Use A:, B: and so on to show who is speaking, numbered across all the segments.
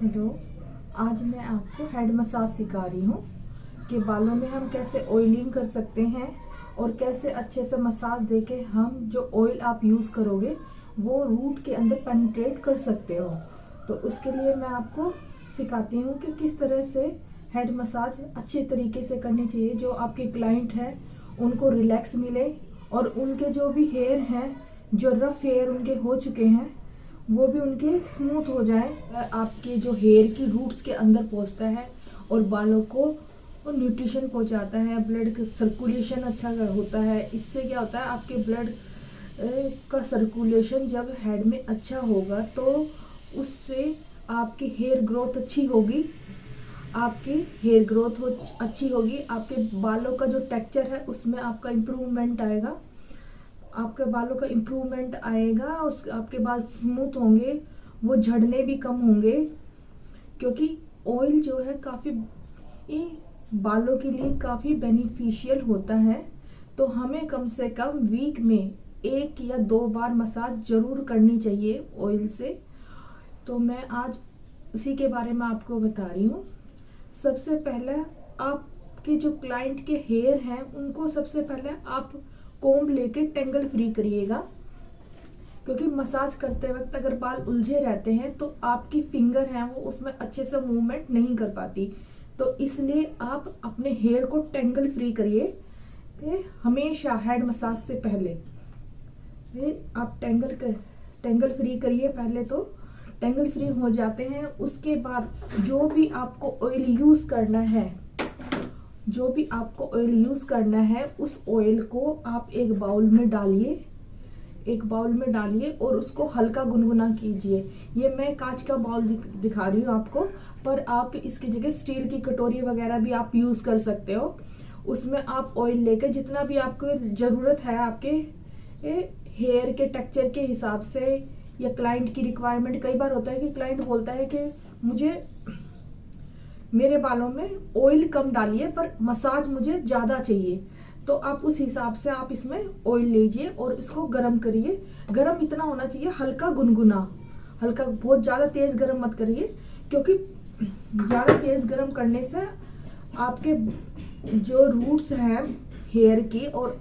A: Hello, आज मैं आपको हेड मसाज सिखा रही हूँ कि बालों में हम कैसे ऑयलिंग कर सकते हैं और कैसे अच्छे से मसाज देके हम जो ऑयल आप यूज़ करोगे वो रूट के अंदर पेनिट्रेट कर सकते हो। तो उसके लिए मैं आपको सिखाती हूँ कि किस तरह से हेड मसाज अच्छे तरीके से करनी चाहिए, जो आपके क्लाइंट हैं उनको रिलैक्स मिले और उनके जो भी हेयर हैं, जो रफ हेयर उनके हो चुके हैं, वो भी उनके स्मूथ हो जाए। आपके जो हेयर की रूट्स के अंदर पहुंचता है और बालों को न्यूट्रिशन पहुंचाता है, ब्लड का सर्कुलेशन अच्छा होता है। इससे क्या होता है, आपके ब्लड का सर्कुलेशन जब हेड में अच्छा होगा तो उससे आपकी हेयर ग्रोथ अच्छी होगी। आपकी हेयर ग्रोथ अच्छी होगी, आपके बालों का जो टेक्सचर है उसमें आपका इम्प्रूवमेंट आएगा। आपके बालों का इम्प्रूवमेंट आएगा, उस आपके बाल स्मूथ होंगे, वो झड़ने भी कम होंगे। क्योंकि ऑयल जो है काफ़ी बालों के लिए काफ़ी बेनिफिशियल होता है। तो हमें कम से कम वीक में 1 या 2 बार मसाज जरूर करनी चाहिए ऑयल से। तो मैं आज उसी के बारे में आपको बता रही हूँ। सबसे पहले आपके जो क्लाइंट के हेयर हैं उनको सबसे पहले आप कोम्ब लेके टेंगल फ्री करिएगा। क्योंकि मसाज करते वक्त अगर बाल उलझे रहते हैं तो आपकी फिंगर है वो उसमें अच्छे से मूवमेंट नहीं कर पाती। तो इसलिए आप अपने हेयर को टेंगल फ्री करिए हमेशा हेड मसाज से पहले। आप टेंगल फ्री करिए पहले। तो टेंगल फ्री हो जाते हैं, उसके बाद जो भी आपको ऑयल यूज करना है, उस ऑयल को आप एक बाउल में डालिए और उसको हल्का गुनगुना कीजिए। ये मैं कांच का बाउल दिखा रही हूँ आपको, पर आप इसकी जगह स्टील की कटोरी वगैरह भी आप यूज कर सकते हो। उसमें आप ऑयल लेकर जितना भी आपको जरूरत है आपके हेयर के टेक्सचर के हिसाब से या क्लाइंट की रिक्वायरमेंट। कई बार होता है कि क्लाइंट बोलता है कि मुझे मेरे बालों में ऑयल कम डालिए पर मसाज मुझे ज्यादा चाहिए, तो आप उस हिसाब से आप इसमें ऑयल लीजिए और इसको गर्म करिए। गर्म इतना होना चाहिए, हल्का गुनगुना, हल्का, बहुत ज्यादा तेज गर्म मत करिए। क्योंकि ज्यादा तेज गर्म करने से आपके जो रूट्स हैं हेयर की और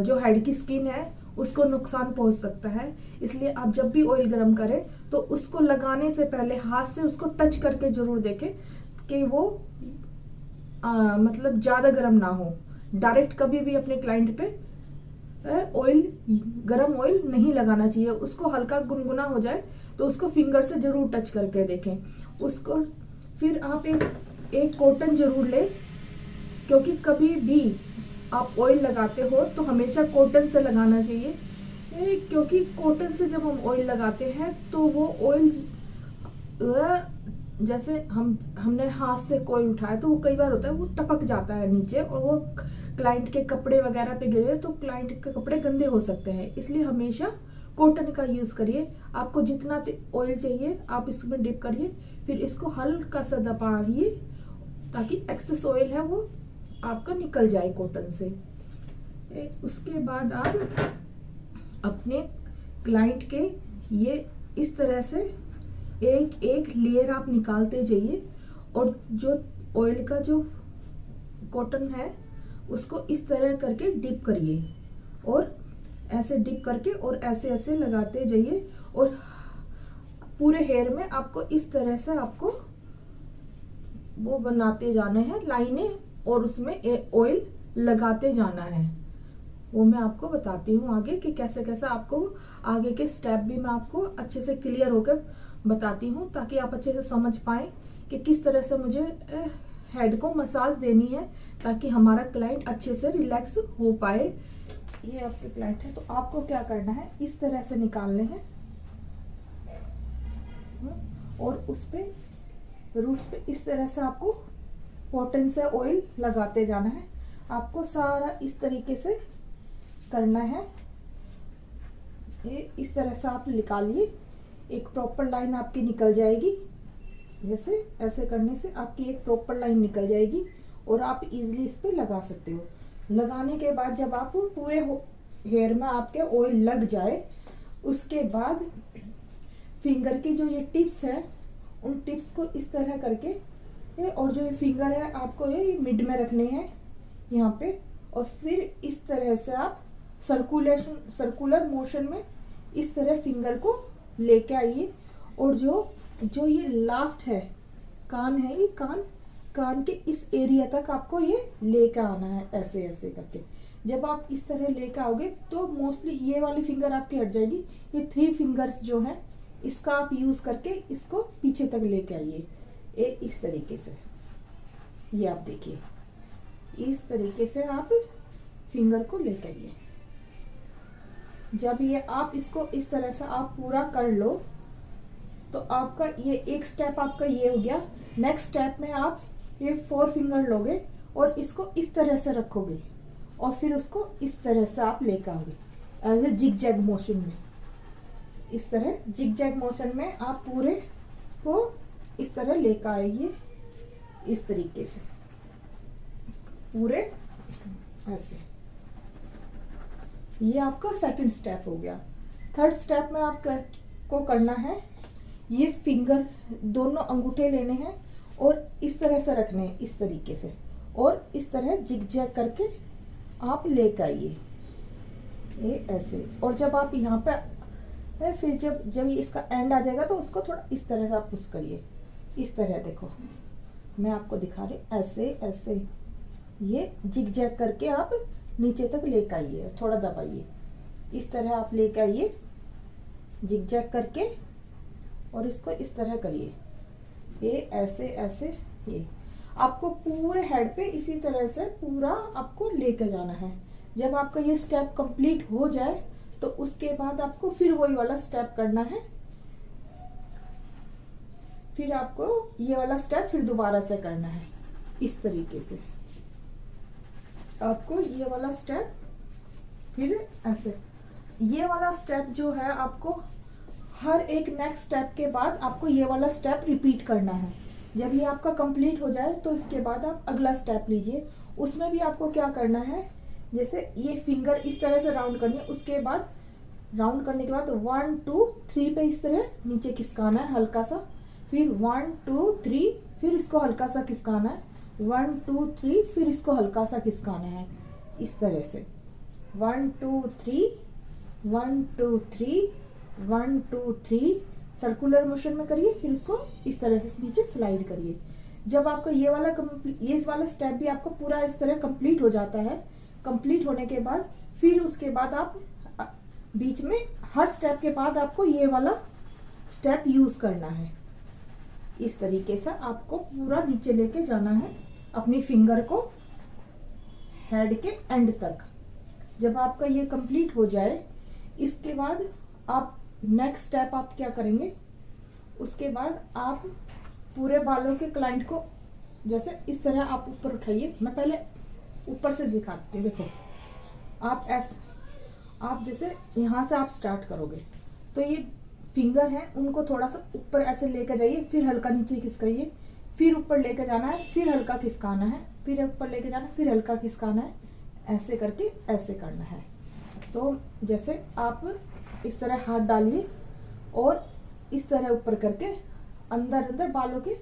A: जो हेड की स्किन है उसको नुकसान पहुंच सकता है। इसलिए आप जब भी ऑयल गर्म करें तो उसको लगाने से पहले हाथ से उसको टच करके जरूर देखें कि वो मतलब ज्यादा गर्म ना हो। डायरेक्ट कभी भी अपने क्लाइंट पे गरम ऑयल नहीं लगाना चाहिए। उसको हल्का गुनगुना हो जाए तो उसको फिंगर से जरूर टच करके देखें उसको। फिर आप एक कॉटन जरूर ले, क्योंकि कभी भी आप ऑयल लगाते हो तो हमेशा कॉटन से लगाना चाहिए। क्योंकि कॉटन से जब हम ऑयल लगाते हैं तो वो ऑयल जैसे हमने हाथ से कोई उठाया तो वो कई बार होता है वो टपक जाता है नीचे और वो क्लाइंट के कपड़े वगैरह पे गिरे तो क्लाइंट के कपड़े गंदे हो सकते हैं। इसलिए हमेशा कॉटन का यूज करिए। आपको जितना ऑयल चाहिए आप इसमें डिप करिए, फिर इसको हल्का सा दबाइए ताकि एक्सेस ऑयल है वो आपका निकल जाए कॉटन से। उसके बाद आप अपने क्लाइंट के ये इस तरह से एक एक लेयर आप निकालते जाइए और जो ऑयल का जो कॉटन है उसको इस तरह करके डिप करिए और ऐसे डिप करके और ऐसे ऐसे लगाते जाइए और पूरे हेयर में आपको इस तरह से आपको वो बनाते जाने हैं लाइनें और उसमें ऑयल लगाते जाना है। वो मैं आपको बताती हूँ आगे कि कैसे कैसे आपको आगे के स्टेप भी मैं आपको अच्छे से क्लियर होकर बताती हूँ, ताकि आप अच्छे से समझ पाए कि किस तरह से मुझे हेड को मसाज देनी है ताकि हमारा क्लाइंट अच्छे से रिलैक्स हो पाए। ये आपके क्लाइंट है तो आपको क्या करना है, इस तरह से निकालने हैं और उस पे रूट्स पे इस तरह से आपको कॉटन से ऑयल लगाते जाना है। आपको सारा इस तरीके से करना है। ये इस तरह से आप निकालिए, एक प्रॉपर लाइन आपकी निकल जाएगी। जैसे ऐसे करने से आपकी एक प्रॉपर लाइन निकल जाएगी और आप इजीली इस पे लगा सकते हो। लगाने के बाद जब आप पूरे हेयर में आपके ऑयल लग जाए उसके बाद फिंगर की जो ये टिप्स है उन टिप्स को इस तरह करके और जो ये फिंगर है आपको ये मिड में रखने हैं यहाँ पे, और फिर इस तरह से आप सर्कुलर मोशन में इस तरह फिंगर को लेके आइए। और जो ये लास्ट है कान है, ये कान के इस एरिया तक आपको ये लेके आना है, ऐसे ऐसे करके। जब आप इस तरह लेके आओगे तो मोस्टली ये वाली फिंगर आपकी हट जाएगी। ये 3 फिंगर्स जो है इसका आप यूज करके इसको पीछे तक लेके आइए, इस तरीके से। ये आप देखिए, इस तरीके से आप फिंगर को लेके आइए। जब ये आप इसको इस तरह से आप पूरा कर लो तो आपका ये एक स्टेप आपका ये हो गया। नेक्स्ट स्टेप में आप ये 4 फिंगर लोगे और इसको इस तरह से रखोगे और फिर उसको इस तरह से आप लेकर आओगे as a zig zag motion में। इस तरह जिग जैग मोशन में आप पूरे को इस तरह लेकर आइए, इस तरीके से पूरे ऐसे। ये आपका सेकंड स्टेप हो गया। थर्ड स्टेप में आपको करना है, ये फिंगर दोनों अंगूठे लेने हैं और इस तरह से रखने हैं, इस तरीके से, और इस तरह जिग जैग करके आप लेकर आइए, ये ऐसे। और जब आप यहाँ पे फिर जब इसका एंड आ जाएगा तो उसको थोड़ा इस तरह से आप पुश करिए, इस तरह। देखो मैं आपको दिखा रही, ऐसे ऐसे ये जिग जैग करके आप नीचे तक लेकर आइए, थोड़ा दबाइए, इस तरह आप लेकर आइए जिग जैग करके, और इसको इस तरह करिए, ये ऐसे ऐसे। ये आपको पूरे हेड पे इसी तरह से पूरा आपको लेकर जाना है। जब आपका ये स्टेप कंप्लीट हो जाए तो उसके बाद आपको फिर वही वाला स्टेप करना है। फिर आपको ये वाला स्टेप फिर दोबारा से करना है, इस तरीके से। आपको ये वाला स्टेप फिर ऐसे, ये वाला स्टेप जो है आपको हर एक नेक्स्ट स्टेप के बाद आपको ये वाला स्टेप रिपीट करना है। जब ये आपका कंप्लीट हो जाए तो इसके बाद आप अगला स्टेप लीजिए। उसमें भी आपको क्या करना है, जैसे ये फिंगर इस तरह से राउंड करनी है, उसके बाद राउंड करने के बाद 1 2 3 पे इस तरह नीचे खिसकाना है हल्का सा, फिर 1 2 3, फिर इसको हल्का सा खिसकाना है, 1 2 3, फिर इसको हल्का सा खिसकाना है, इस तरह से 1 2 3 1 2 3 1 2 3 सर्कुलर मोशन में करिए, फिर इसको इस तरह से नीचे स्लाइड करिए। जब आपका ये वाला स्टेप भी आपका पूरा इस तरह कंप्लीट हो जाता है, कंप्लीट होने के बाद फिर उसके बाद आप बीच में हर स्टेप के बाद आपको ये वाला स्टेप यूज करना है। इस तरीके से आपको पूरा नीचे लेके जाना है अपनी फिंगर को हेड के एंड तक। जब आपका ये कंप्लीट हो जाए, इसके बाद आप नेक्स्ट स्टेप आप क्या करेंगे, उसके बाद आप पूरे बालों के क्लाइंट को जैसे इस तरह आप ऊपर उठाइए। मैं पहले ऊपर से दिखाती हूँ। देखो आप ऐसे, आप जैसे यहाँ से आप स्टार्ट करोगे तो ये फिंगर है उनको थोड़ा सा ऊपर ऐसे लेकर जाइए, फिर हल्का नीचे खिसकाइए, फिर ऊपर लेकर जाना है, फिर हल्का खिसकाना है, फिर ऊपर लेकर जाना है, फिर हल्का खिसकाना है, ऐसे करके ऐसे करना है। तो जैसे आप इस तरह हाथ डालिए और इस तरह ऊपर करके अंदर अंदर बालों के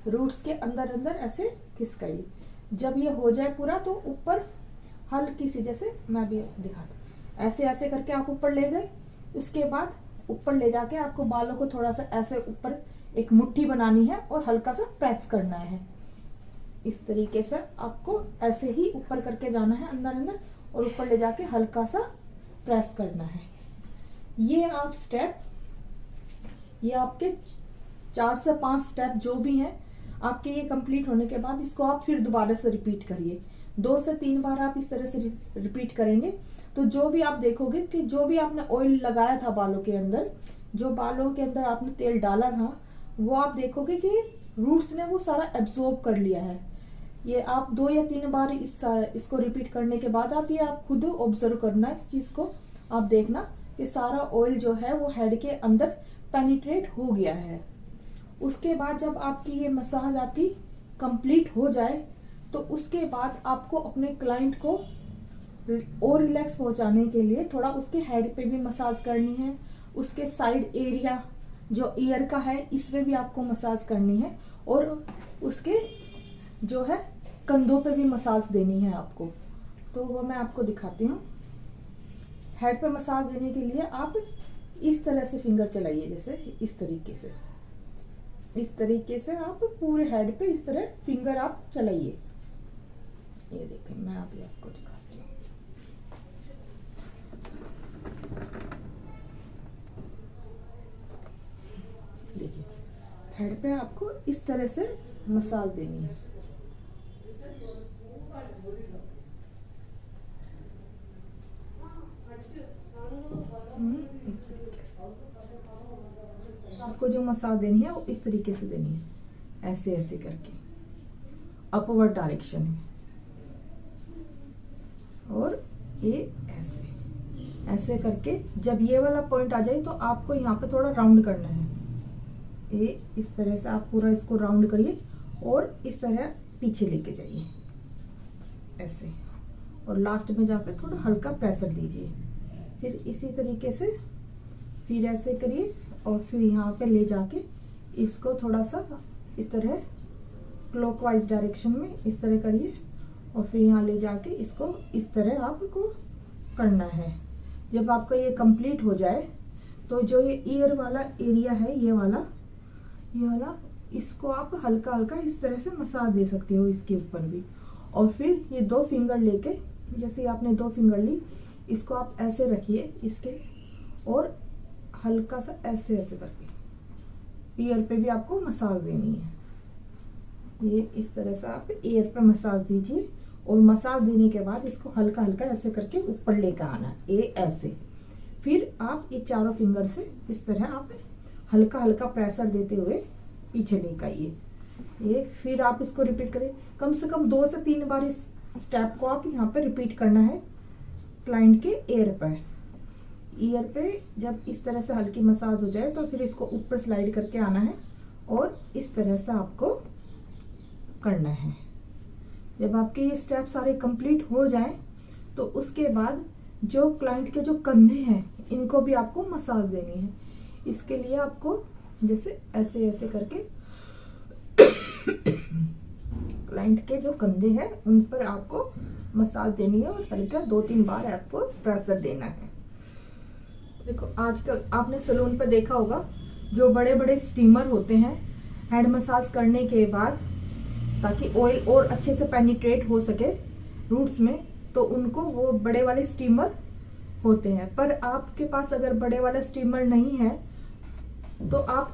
A: रूट्स के अंदर अंदर ऐसे खिसकाइए। जब ये हो जाए पूरा तो ऊपर हल्की सी, जैसे मैं भी दिखाता, ऐसे ऐसे करके आप ऊपर ले गए। उसके बाद ऊपर ले जाके आपको बालों को थोड़ा सा ऐसे ऊपर एक मुट्ठी बनानी है और हल्का सा प्रेस करना है। इस तरीके से आपको ऐसे ही ऊपर करके जाना है अंदर अंदर, और ऊपर ले जाके हल्का सा प्रेस करना है। ये आप स्टेप, ये आपके 4 से 5 स्टेप जो भी हैं आपके ये कंप्लीट होने के बाद इसको आप फिर दोबारा से रिपीट करिए। 2 से 3 बार आप इस तरह से रिपीट करेंगे तो जो भी आप देखोगे कि जो भी आपने ऑयल लगाया था बालों के अंदर, जो बालों के अंदर आपने तेल डाला था, वो आप देखोगे कि रूट्स ने वो सारा एब्जॉर्ब कर लिया है। ये आप 2 या 3 बार इसको रिपीट करने के बाद आप ये आप खुद ऑब्जर्व करना इस चीज को। आप देखना कि सारा ऑयल जो है वो हेड के अंदर पेनिट्रेट हो गया है। उसके बाद जब आपकी ये मसाज आपकी कंप्लीट हो जाए तो उसके बाद आपको अपने क्लाइंट को और रिलैक्स पहुंचाने के लिए थोड़ा उसके हेड पे भी मसाज करनी है, उसके साइड एरिया जो ईयर का है इसमें भी आपको मसाज करनी है, और उसके जो है कंधों पे भी मसाज देनी है आपको। तो वो मैं आपको दिखाती हूँ। हेड पे मसाज देने के लिए आप इस तरह से फिंगर चलाइए, जैसे इस तरीके से आप पूरे हेड पे इस तरह फिंगर आप चलाइए। ये देखें, मैं अभी आपको दिखाती हूँ। देखिए, हेड पे आपको इस तरह से मसाज देनी है। आपको जो मसाज देनी है वो इस तरीके से देनी है, ऐसे ऐसे करके अपवर्ड डायरेक्शन में, और ये ऐसे ऐसे करके जब ये वाला पॉइंट आ जाए तो आपको यहाँ पे थोड़ा राउंड करना है। ये इस तरह से आप पूरा इसको राउंड करिए और इस तरह पीछे लेके जाइए ऐसे, और लास्ट में जाकर थोड़ा हल्का प्रेशर दीजिए। फिर इसी तरीके से फिर ऐसे करिए, और फिर यहाँ पे ले जाके इसको थोड़ा सा इस तरह क्लॉकवाइज डायरेक्शन में इस तरह करिए, और फिर यहाँ ले जाके इसको इस तरह आपको करना है। जब आपका ये कंप्लीट हो जाए तो जो ये ईयर वाला एरिया है, ये वाला इसको आप हल्का हल्का इस तरह से मसाज दे सकते हो इसके ऊपर भी। और फिर ये 2 फिंगर लेके, जैसे आपने 2 फिंगर ली, इसको आप ऐसे रखिए इसके, और हल्का सा ऐसे ऐसे करके ईयर पे भी आपको मसाज देनी है। ये इस तरह से आप ईयर पे मसाज दीजिए, और मसाज देने के बाद इसको हल्का हल्का ऐसे करके ऊपर लेकर आना, ये ऐसे। फिर आप ये चारों फिंगर से इस तरह आप हल्का हल्का प्रेशर देते हुए पीछे लेकर आइए। ये फिर आप इसको रिपीट करें, कम से कम 2 से 3 बार इस स्टेप को आप यहाँ पे रिपीट करना है क्लाइंट के ईयर पे। जब इस तरह से हल्की मसाज हो जाए तो फिर इसको ऊपर स्लाइड करके आना है, और इस तरह से आपको करना है। जब आपके ये स्टेप सारे कंप्लीट हो जाएं तो उसके बाद जो क्लाइंट के जो कंधे हैं इनको भी आपको मसाज देनी है। इसके लिए आपको जैसे ऐसे ऐसे करके क्लाइंट के जो कंधे हैं उन पर आपको मसाज देनी है, और हल्का 2-3 बार आपको प्रेशर देना है। देखो, आजकल आपने सैलून पे देखा होगा जो बड़े बड़े स्टीमर होते हैं हेड मसाज करने के बाद, ताकि ऑयल और अच्छे से पेनिट्रेट हो सके रूट्स में, तो उनको वो बड़े वाले स्टीमर होते हैं। पर आपके पास अगर बड़े वाला स्टीमर नहीं है तो आप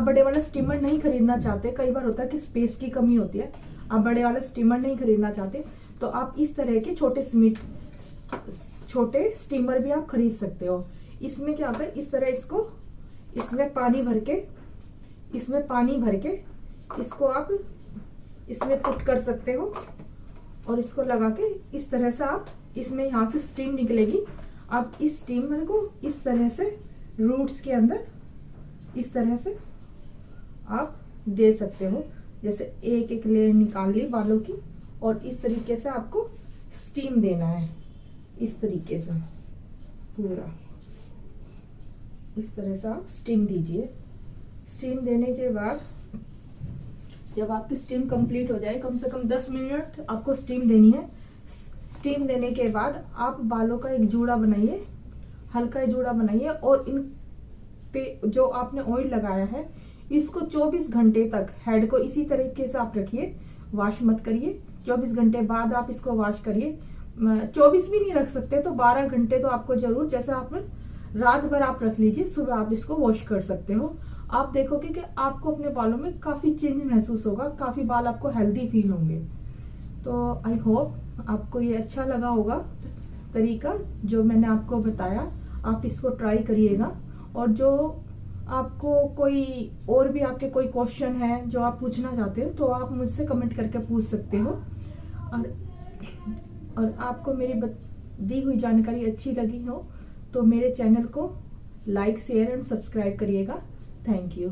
A: बड़े वाला स्टीमर नहीं खरीदना चाहते, कई बार होता है कि स्पेस की कमी होती है, आप बड़े वाला स्टीमर नहीं खरीदना चाहते, तो आप इस तरह के छोटे स्टीमर भी आप खरीद सकते हो। इसमें क्या होता है, इस तरह इसको इसमें पानी भर के इसको आप इसमें पुट कर सकते हो, और इसको लगा के इस तरह से आप इसमें यहाँ से स्टीम निकलेगी। आप इस स्टीमर को इस तरह से रूट्स के अंदर इस तरह से आप दे सकते हो। जैसे एक एक लेयर निकाल ली बालों की, और इस तरीके से आपको स्टीम देना है। इस तरीके से पूरा इस तरह से आप स्टीम दीजिए। स्टीम देने के बाद जब आपकी स्टीम कंप्लीट हो जाए, कम से कम 10 मिनट आपको स्टीम देनी है। स्टीम देने के बाद आप बालों का एक जूड़ा बनाइए, हल्का जूड़ा बनाइए, और इन पे जो आपने ऑयल लगाया है इसको 24 घंटे तक हेड को इसी तरीके से आप रखिए, वॉश मत करिए। 24 घंटे बाद आप इसको वॉश करिए। 24 भी नहीं रख सकते तो 12 घंटे तो आपको जरूर, जैसे आप रात भर आप रख लीजिए, सुबह आप इसको वॉश कर सकते हो। आप देखोगे कि आपको अपने बालों में काफी चेंज महसूस होगा, काफी बाल आपको हेल्दी फील होंगे। तो आई होप आपको ये अच्छा लगा होगा तरीका जो मैंने आपको बताया। आप इसको ट्राई करिएगा, और जो आपको कोई और भी आपके कोई क्वेश्चन है जो आप पूछना चाहते हो तो आप मुझसे कमेंट करके पूछ सकते हो। और आपको मेरी दी हुई जानकारी अच्छी लगी हो तो मेरे चैनल को लाइक, शेयर एंड सब्सक्राइब करिएगा। Thank you.